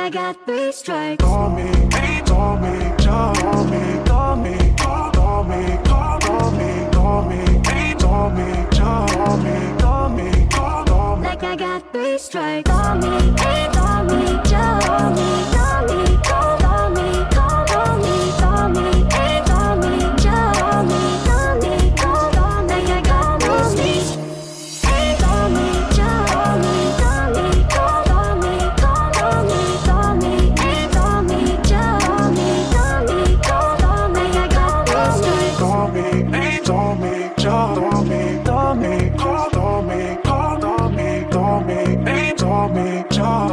I got three strikes. Call me, call me, call me, call me, call me, call me, call me, call me, call me, call me, call me. Like I got three strikes. Call me, call me, call me, call me, call me, call me, call me, call me, call me, call me, call me. Like I got three strikes. Call me, call me, call me, call me, call me, call me, call me, call me, call me, call me. Like I got three strikes. Call me, call me, call me, call me, call me, call me, call me, call me, call me, call me.